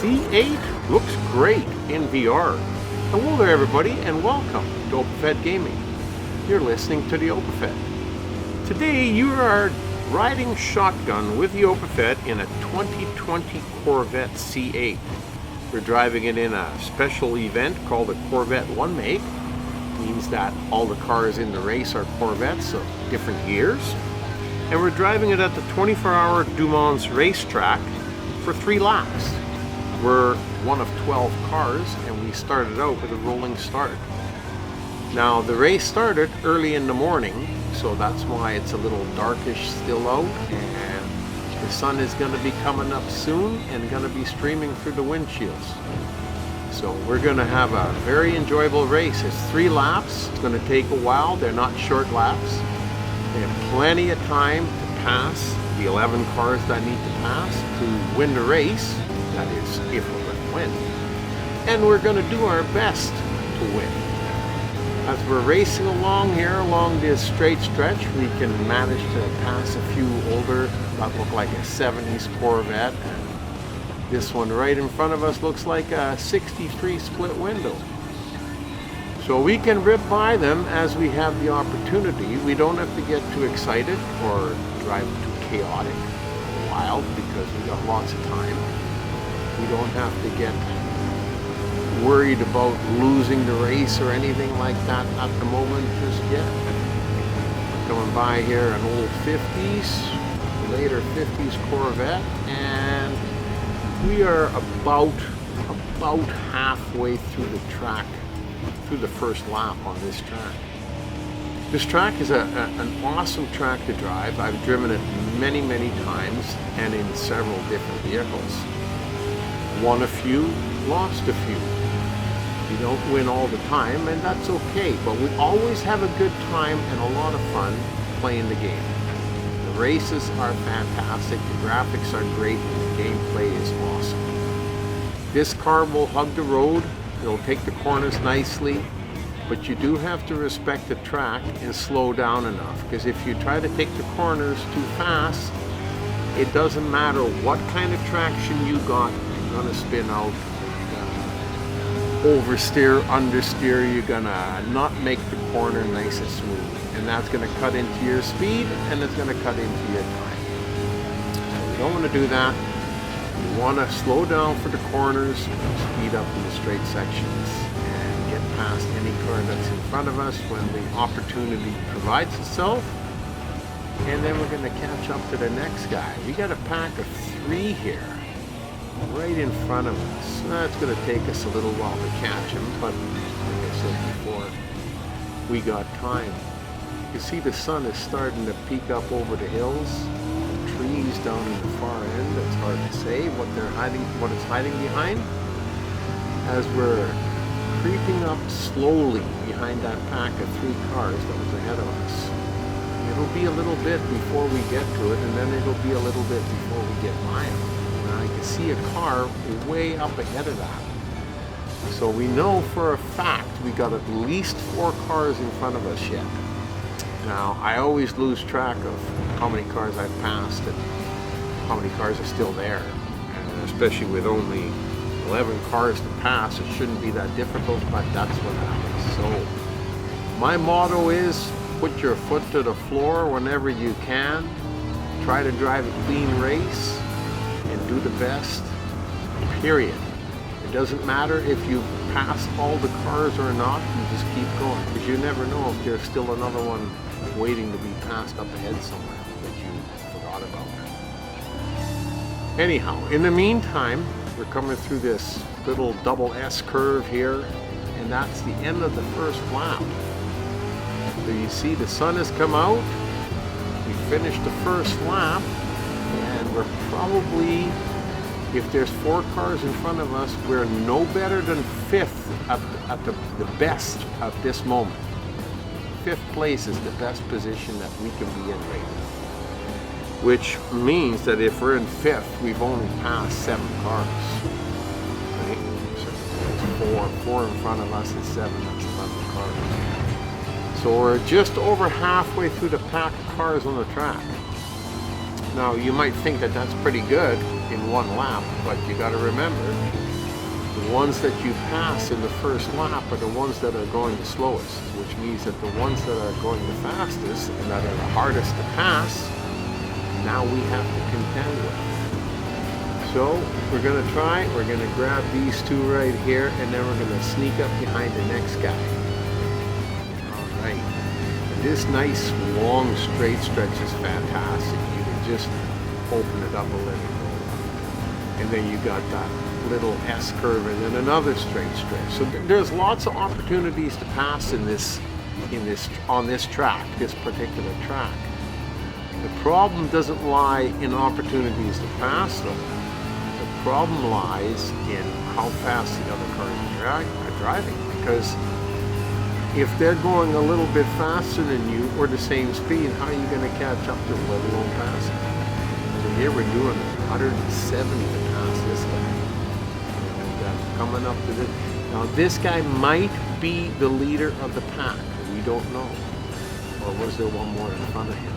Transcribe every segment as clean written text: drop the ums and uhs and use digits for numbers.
C8 looks great in VR. Hello there everybody and welcome to OpenFed Gaming. You're listening to the OpenFed. Today you are riding shotgun with the OpenFed in a 2020 Corvette C8. We're driving it in a special event called a Corvette One Make. Means that all the cars in the race are Corvettes of different years. And we're driving it at the 24-hour Du Mans racetrack for 3 laps. We're one of 12 cars and we started out with a rolling start. Now the race started early in the morning, so that's why it's a little darkish still out, and the sun is going to be coming up soon and going to be streaming through the windshields. So we're going to have a very enjoyable race. It's 3 laps. It's going to take a while. They're not short laps. They have plenty of time to pass the 11 cars that need to pass to win the race. That is, if we're going to win. And we're going to do our best to win. As we're racing along here, along this straight stretch, we can manage to pass a few older, that look like a 70s Corvette. And this one right in front of us looks like a 63 split window. So we can rip by them as we have the opportunity. We don't have to get too excited or drive too chaotic or wild because we got lots of time. We don't have to get worried about losing the race or anything like that at the moment just yet. Coming by here an old 50s, later 50s Corvette, and we are about halfway through the track, through the first lap on this track. This track is an awesome track to drive. I've driven it many times and in several different vehicles. Won a few, lost a few. You don't win all the time, and that's okay, but we always have a good time and a lot of fun playing the game. The races are fantastic, the graphics are great, and the gameplay is awesome. This car will hug the road, it'll take the corners nicely, but you do have to respect the track and slow down enough, because if you try to take the corners too fast, it doesn't matter what kind of traction you got, you're gonna spin out, oversteer, understeer, you're gonna not make the corner nice and smooth, and that's gonna cut into your speed and it's gonna cut into your time. So we don't want to do that. We want to slow down for the corners, speed up in the straight sections, and get past any car that's in front of us when the opportunity provides itself, and then we're going to catch up to the next guy. We got a pack of 3 here right in front of us. It's going to take us a little while to catch him, but like I said before, we got time. You see the sun is starting to peek up over the hills, the trees down in the far end. It's hard to say what it's hiding behind. As we're creeping up slowly behind that pack of 3 cars that was ahead of us. It'll be a little bit before we get to it, and then it'll be a little bit before we get by it. I can see a car way up ahead of that. So we know for a fact we got at least 4 cars in front of us yet. Now, I always lose track of how many cars I've passed and how many cars are still there. And especially with only 11 cars to pass, it shouldn't be that difficult, but that's what happens. So my motto is put your foot to the floor whenever you can. Try to drive a clean race and do the best, period. It doesn't matter if you pass all the cars or not, you just keep going, because you never know if there's still another one waiting to be passed up ahead somewhere that you forgot about. Anyhow, in the meantime, we're coming through this little double S curve here, and that's the end of the first lap. So you see the sun has come out, we finished the first lap, and we're probably, if there's 4 cars in front of us, we're no better than 5th at the best at this moment. 5th place is the best position that we can be in right now. Which means that if we're in 5th, we've only passed 7 cars. Right? So there's 4 in front of us and 7 that's in front of the cars. So we're just over halfway through the pack of cars on the track. Now you might think that that's pretty good in one lap, but you got to remember the ones that you pass in the first lap are the ones that are going the slowest, which means that the ones that are going the fastest and that are the hardest to pass, now we have to contend with. So we're going to we're going to grab these two right here, and then we're going to sneak up behind the next guy. All right. And this nice long straight stretch is fantastic. You can just open it up a little. And then you got that little S curve and then another straight stretch. So there's lots of opportunities to pass on this track, this particular track. The problem doesn't lie in opportunities to pass them. The problem lies in how fast the other cars are driving. Because if they're going a little bit faster than you or the same speed, how are you going to catch up to them, let alone pass them? So here we're doing 170 to pass this guy. Coming up to this. Now this guy might be the leader of the pack. We don't know. Or was there one more in front of him?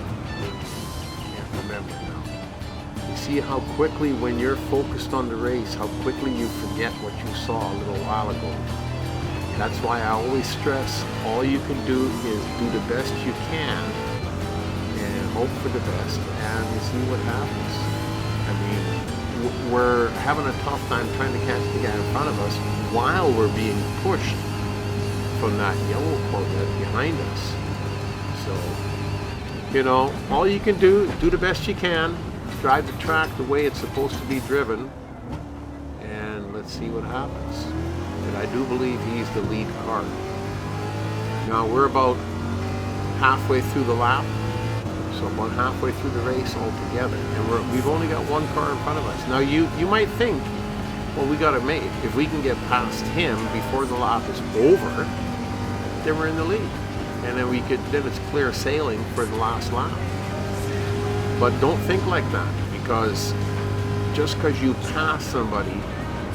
Can't remember now. You see how quickly, when you're focused on the race, how quickly you forget what you saw a little while ago. That's why I always stress, all you can do is do the best you can and hope for the best and see what happens. I mean, we're having a tough time trying to catch the guy in front of us while we're being pushed from that yellow Corvette behind us. So, you know, all you can do the best you can, drive the track the way it's supposed to be driven, and let's see what happens. And I do believe he's the lead car. Now we're about halfway through the lap. So about halfway through the race altogether, and we've only got one car in front of us. Now you might think, well, we got it made. If we can get past him before the lap is over, then we're in the lead, and then it's clear sailing for the last lap. But don't think like that, because just because you pass somebody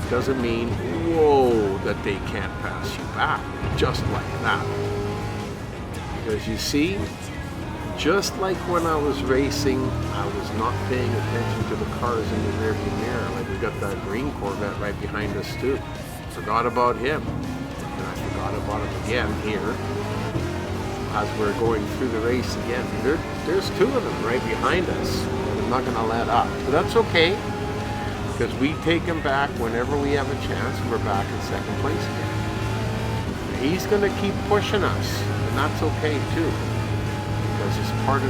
doesn't mean, whoa, that they can't pass you back just like that. Because you see, just like when I was racing, I was not paying attention to the cars in the rearview mirror. Like we got that green Corvette right behind us too. Forgot about him. And I forgot about him again here as we're going through the race again. There's two of them right behind us. And I'm not going to let up. But that's okay, because we take him back whenever we have a chance, and we're back in second place again. And he's going to keep pushing us, and that's okay too. Because it's part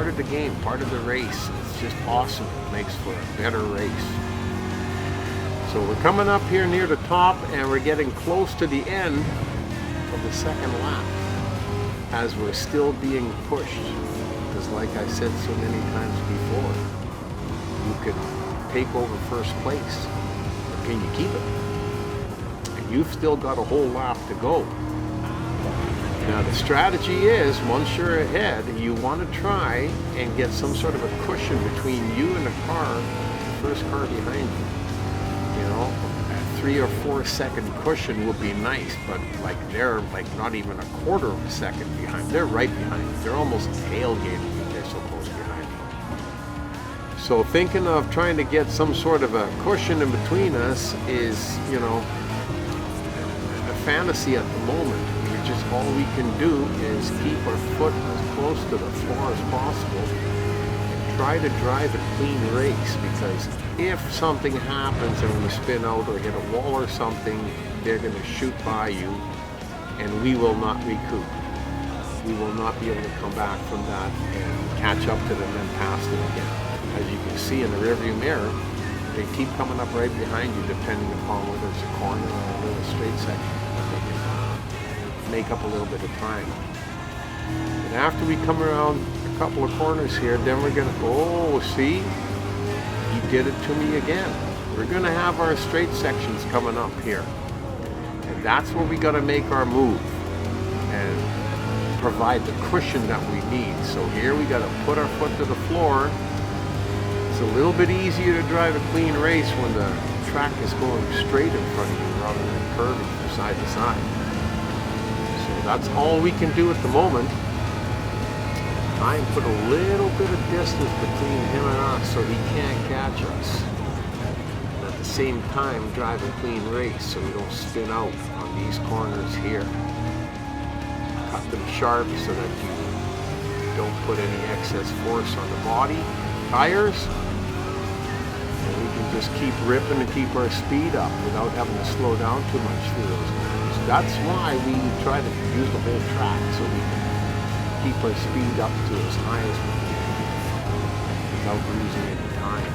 of the game, part of the race. It's just awesome. It makes for a better race. So we're coming up here near the top, and we're getting close to the end of the second lap as we're still being pushed. Because like I said so many times before, you could take over first place, but can you keep it? And you've still got a whole lap to go. Now the strategy is, once you're ahead, you want to try and get some sort of a cushion between you and the first car behind you. You know, a 3 or 4 second cushion would be nice, but like they're like not even a quarter of a second behind. They're right behind you. They're almost tailgating you. They're so close behind you. So thinking of trying to get some sort of a cushion in between us is, you know, a fantasy at the moment. Just all we can do is keep our foot as close to the floor as possible and try to drive a clean race, because if something happens and we spin out or hit a wall or something, they're going to shoot by you and we will not recoup. We will not be able to come back from that and catch up to them and pass them again. As you can see in the rearview mirror, they keep coming up right behind you depending upon whether it's a corner or a little straight section. Make up a little bit of time. And after we come around a couple of corners here, then we're gonna, oh, see, you did it to me again. We're gonna have our straight sections coming up here. And that's where we gotta make our move and provide the cushion that we need. So here we gotta put our foot to the floor. It's a little bit easier to drive a clean race when the track is going straight in front of you rather than curving from side to side. That's all we can do at the moment. Try and put a little bit of distance between him and us so he can't catch us. And at the same time, drive a clean race so we don't spin out on these corners here. Cut them sharp so that you don't put any excess force on the body, tires. And we can just keep ripping and keep our speed up without having to slow down too much through those corners. That's why we try to use the whole track so we can keep our speed up to as high as we can without losing any time.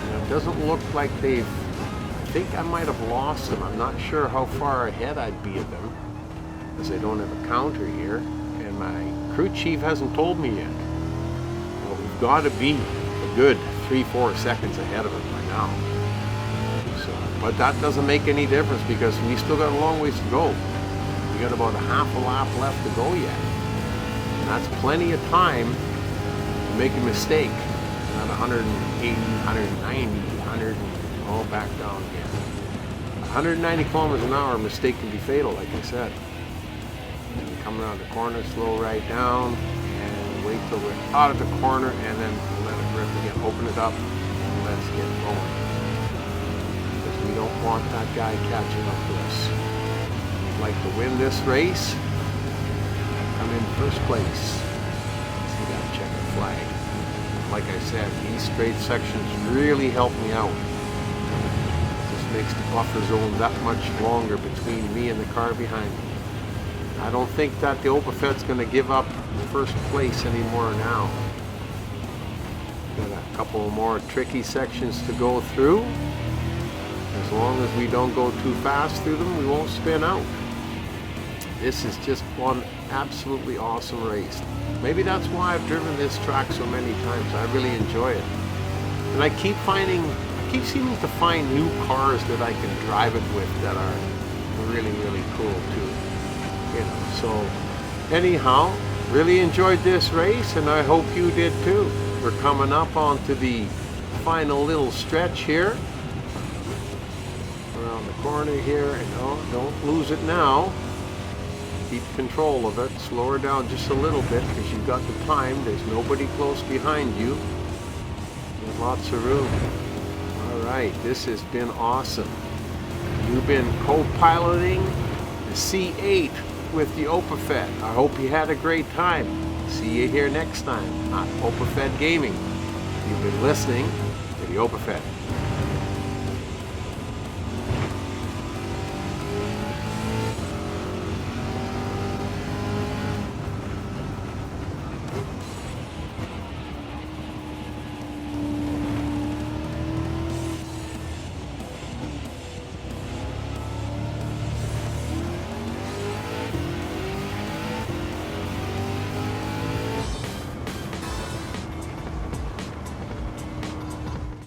And it doesn't look like they've, I think I might have lost them. I'm not sure how far ahead I'd be of them because I don't have a counter here and my crew chief hasn't told me yet. Well, we've got to be a good 3-4 seconds ahead of him by now. So, but that doesn't make any difference because we still got a long ways to go. We got about a half a lap left to go yet. And that's plenty of time to make a mistake at 180, 190, 100, all back down again. 190 kilometers an hour, mistake can be fatal, like I said. And coming around the corner, slow right down, and wait till we're out of the corner, and then let it rip again. Open it up, and let's get going. Because we don't want that guy catching up to us. We'd like to win this race. I'm in first place. See that checkered flag. Like I said, these straight sections really help me out. It just makes the buffer zone that much longer between me and the car behind me. I don't think that the Opafet's going to give up first place anymore now. Got a couple more tricky sections to go through. As long as we don't go too fast through them, we won't spin out. This is just one absolutely awesome race. Maybe that's why I've driven this track so many times. I really enjoy it. And I keep seeming to find new cars that I can drive it with that are really, really cool too. You know, so anyhow, really enjoyed this race and I hope you did too. We're coming up onto the final little stretch here. Around the corner here, and oh, don't lose it now. Keep control of it. Slow her down just a little bit because you've got the time. There's nobody close behind you. There's lots of room. Alright, this has been awesome. You've been co-piloting the C8 with the Opafet. I hope you had a great time. See you here next time on Opafet Gaming. You've been listening to the Opafet.